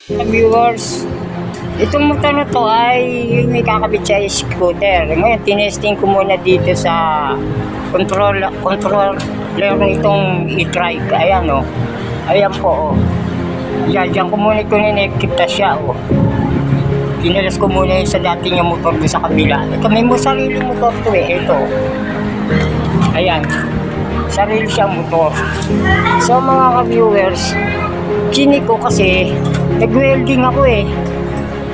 Viewers, itong motor na to ay yung may kakabit sa scooter. Ngayon, tinesting ko muna dito sa controller nitong e-trike. Ayan o. Ayan po o. Diyan ko muna ito ninekita siya o. Kinalas ko muna yung sa dating yung motor doon sa kabila. Ito, may sariling motor to eh. Ito. Ayan. Sarili siyang motor. So mga ka-viewers, chinik ko kasi nag-welding ako eh.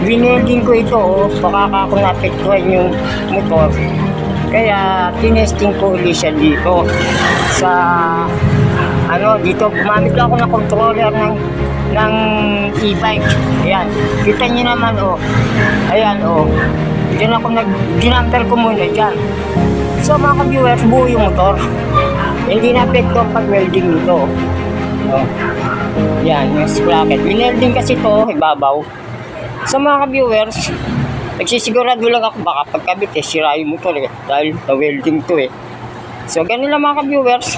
Winelding ko ito oh, baka ako napektuhan yung motor. Kaya tinesting ko ulit siya dito sa dito gumamit lang ako ng controller ng e-bike. Ayan, kita niyo naman oh. Ayan oh. Diyan ako ginamper ko muna dyan. So mga ka-viewers, buo yung motor. Hindi na-apekto pag welding nito. Oh. Yan, yung sprocket. Winelding kasi ito, ibabaw. Sa mga ka-viewers, nagsisigurado lang ako baka pagkabit eh, sira yung motor eh. Dahil na-welding to eh. So, ganun lang mga ka-viewers.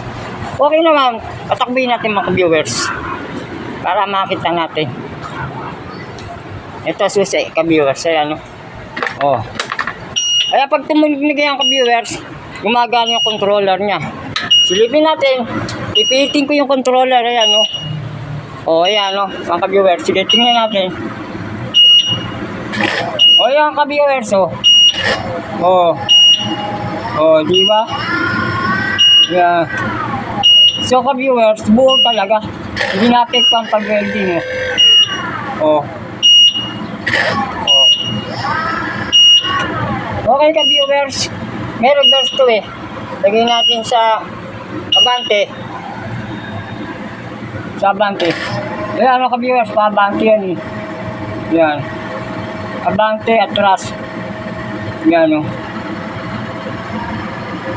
Okay naman, patakbuhin natin mga ka-viewers. Para makita natin. Ito susi, ka-viewers. Ayan, oh. Kaya pag tumunog ang ka-viewers, gumagana yung controller niya. Silipin natin. Ipihitin ko yung controller. Ayan, oh. Oh, ayan, oh. Mga ka-viewers. Sige, tingnan natin. Oh, ayan, ka-viewers, oh. Oh. Oh, di ba? Yeah. So, ka-viewers, buo talaga. Hindi na-apektuhan pag-welding, oh. Oh. Oh. Okay, ka-viewers. May reverse to eh. Lagay natin sa abante. Sa abante. Ayan mga ka-viewers, pa-abante yan eh. Yan. Abante, atras. Yan o.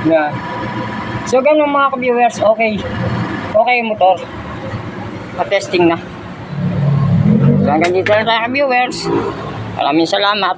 Yan. So ganun mga ka-viewers, okay. Okay yung motor. Pa-testing na. So hanggang dito lang tayo ka-viewers. Maraming salamat.